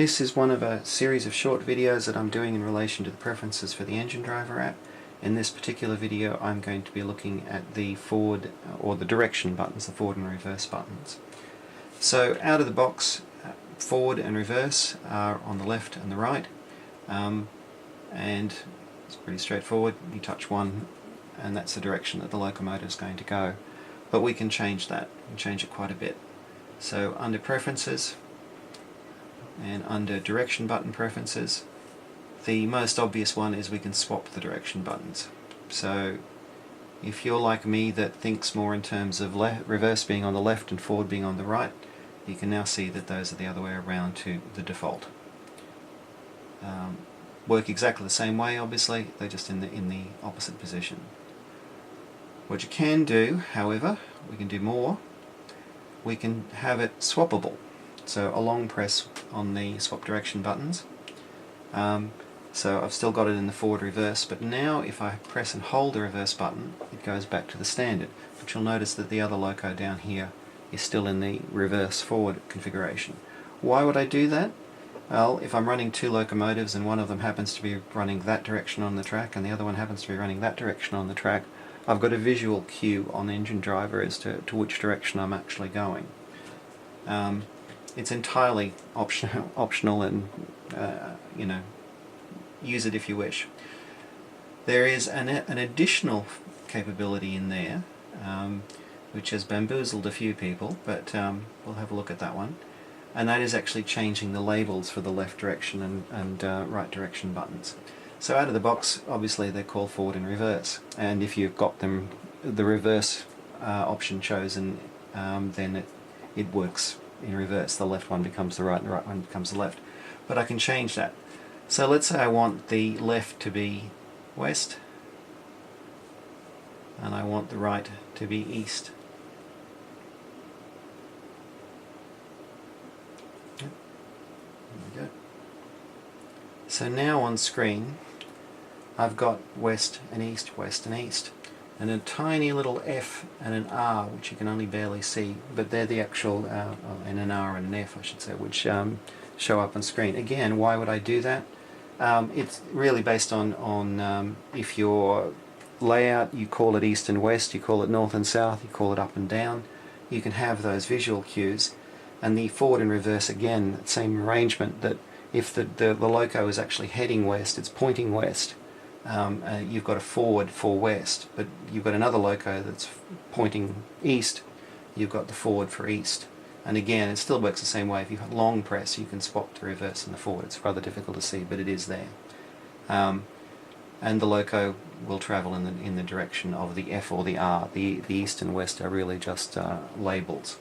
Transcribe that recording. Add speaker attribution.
Speaker 1: This is one of a series of short videos that I'm doing in relation to the preferences for the engine driver app. In this particular video I'm going to be looking at the forward or the direction buttons, the forward and reverse buttons. So out of the box, forward and reverse are on the left and the right, and it's pretty straightforward. You touch one and that's the direction that the locomotive is going to go. But we can change that, and change it quite a bit. So under preferences and under direction button preferences, the most obvious one is we can swap the direction buttons. So if you're like me that thinks more in terms of reverse being on the left and forward being on the right, you can now see that those are the other way around to the default. Work exactly the same way, obviously, they're just in the opposite position. What you can do, however, we can do more. We can have it swappable. So a long press on the swap direction buttons. So I've still got it in the forward reverse, but now if I press and hold the reverse button, it goes back to the standard. But you'll notice that the other loco down here is still in the reverse forward configuration. Why would I do that? Well, if I'm running two locomotives and one of them happens to be running that direction on the track and the other one happens to be running that direction on the track, I've got a visual cue on the engine driver as to which direction I'm actually going. It's entirely optional and you know, use it if you wish. There is an additional capability in there which has bamboozled a few people, but we'll have a look at that one. And that is actually changing the labels for the left direction and right direction buttons. So out of the box, obviously they're called forward and reverse, and if you've got them the reverse option chosen, then it works in reverse. The left one becomes the right and the right one becomes the left. But I can change that. So let's say I want the left to be west and I want the right to be east. There we go. So now on screen I've got west and east, and a tiny little F and an R which you can only barely see, but they're the actual, and an R and an F I should say, which show up on screen. Again, why would I do that? It's really based on if your layout, you call it east and west, you call it north and south, you call it up and down, you can have those visual cues. And the forward and reverse, again, that same arrangement, that if the loco is actually heading west, it's pointing west, you've got a forward for west, but you've got another loco that's pointing east, you've got the forward for east. And again, it still works the same way. If you have long press, you can swap the reverse and the forward. It's rather difficult to see, but it is there. And the loco will travel in the direction of the F or the R. The east and west are really just labels.